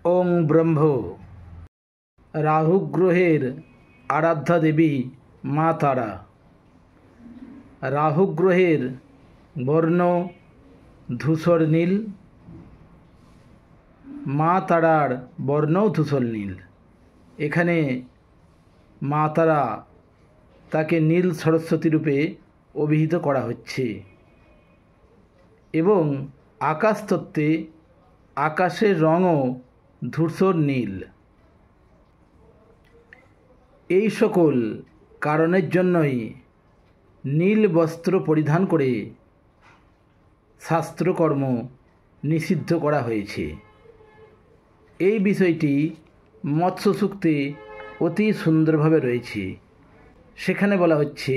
ওং ব্রহ্ম। রাহু গ্রহের আরাধ্যা দেবী মা তারা। রাহু গ্রহের বর্ণ ধূসর নীল, মা তারার বর্ণও ধূসর নীল। এখানে মা তারা তাকে নীল সরস্বতী রূপে অভিহিত করা হচ্ছে এবং আকাশতত্ত্বে আকাশের রঙও ধূসর নীল। এই সকল কারণের জন্যই নীল বস্ত্র পরিধান করে শাস্ত্রকর্ম নিষিদ্ধ করা হয়েছে। এই বিষয়টি মৎস্য সূক্তে অতি সুন্দরভাবে রয়েছে। সেখানে বলা হচ্ছে,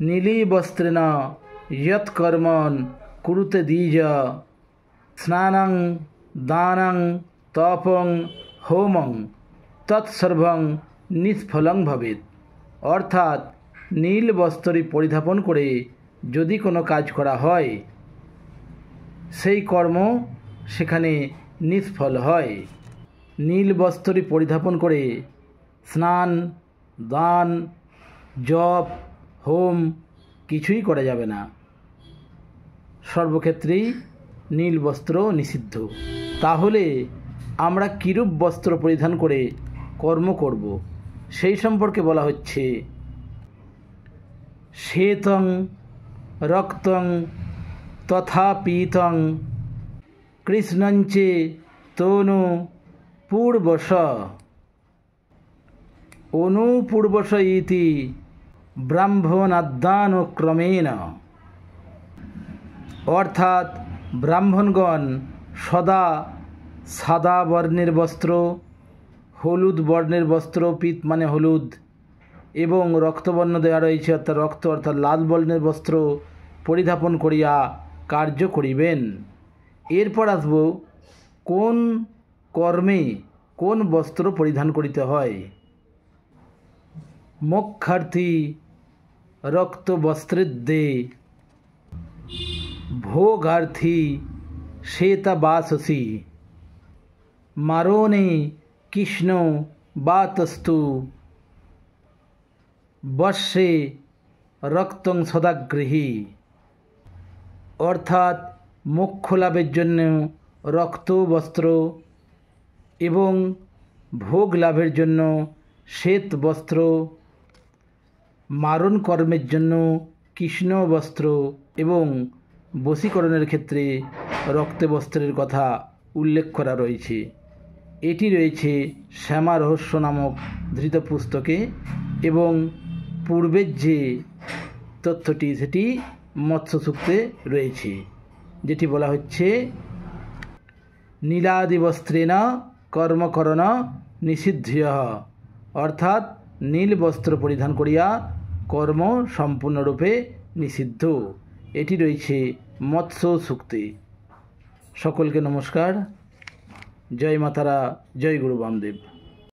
নীলি বস্ত্রেণ যৎ কর্মণ কুরুতে দ্বিজ স্নানং দানং তপং হোমং তৎসর্বং নিষ্ফলং ভবেৎ। অর্থাৎ নীল বস্ত্র পরিধান করে যদি কোনো কাজ করা হয় সেই কর্ম সেখানে নিষ্ফল হয়। নীল বস্ত্র পরিধান করে স্নান, দান, জপ, হোম কিছুই করা যাবে না। সর্বক্ষেত্রেই নীল বস্ত্র নিষিদ্ধ। তাহলে আমরা কিরূপ বস্ত্র পরিধান করে কর্ম করব সেই সম্পর্কে বলা হচ্ছে, শ্বেতং রক্তং তথা পীতং কৃষ্ণঞ্চে তনু পূর্বশ অনুপূর্বশ ইতি ব্রাহ্মণাদ্যানুক্রমেণ। অর্থাৎ ব্রাহ্মণগণ সদা সাদা বর্ণের বস্ত্র, হলুদ বর্ণের বস্ত্র, পীত মানে হলুদ, এবং রক্তবর্ণ দেওয়া রয়েছে অর্থাৎ রক্ত অর্থাৎ লাল বর্ণের বস্ত্র পরিধান করিয়া কার্য করিবেন। এরপর আসব কোন কর্মে কোন বস্ত্র পরিধান করিতে হয়। মোক্ষার্থী রক্ত বস্ত্রেদ্দে ভোগার্থী শ্বেতাবাসসি মারণে কৃষ্ণ বাতস্তু বর্ষে রক্তং সদাগৃহী। অর্থাৎ মোক্ষ লাভের জন্য রক্ত বস্ত্র এবং ভোগ লাভের জন্য শ্বেত বস্ত্র, মারণ কর্মের জন্য কৃষ্ণ বস্ত্র এবং বশীকরণের ক্ষেত্রে রক্ত বস্ত্রের কথা উল্লেখ করা রয়েছে। এটি রয়েছে শ্যামা রহস্য নামক ধৃত পুস্তকে এবং পূর্বের যে তথ্যটি সেটি মৎস্য সূক্তে রয়েছে, যেটি বলা হচ্ছে, নীলাদি বস্ত্রেণ কর্মকরণ নিষিদ্ধ। অর্থাৎ নীল বস্ত্র পরিধান করিয়া কর্ম সম্পূর্ণরূপে নিষিদ্ধ। এটি রয়েছে মৎস্য সূক্তে। সকলকে নমস্কার। জয় মাতারা, জয় গুরু বামদেব।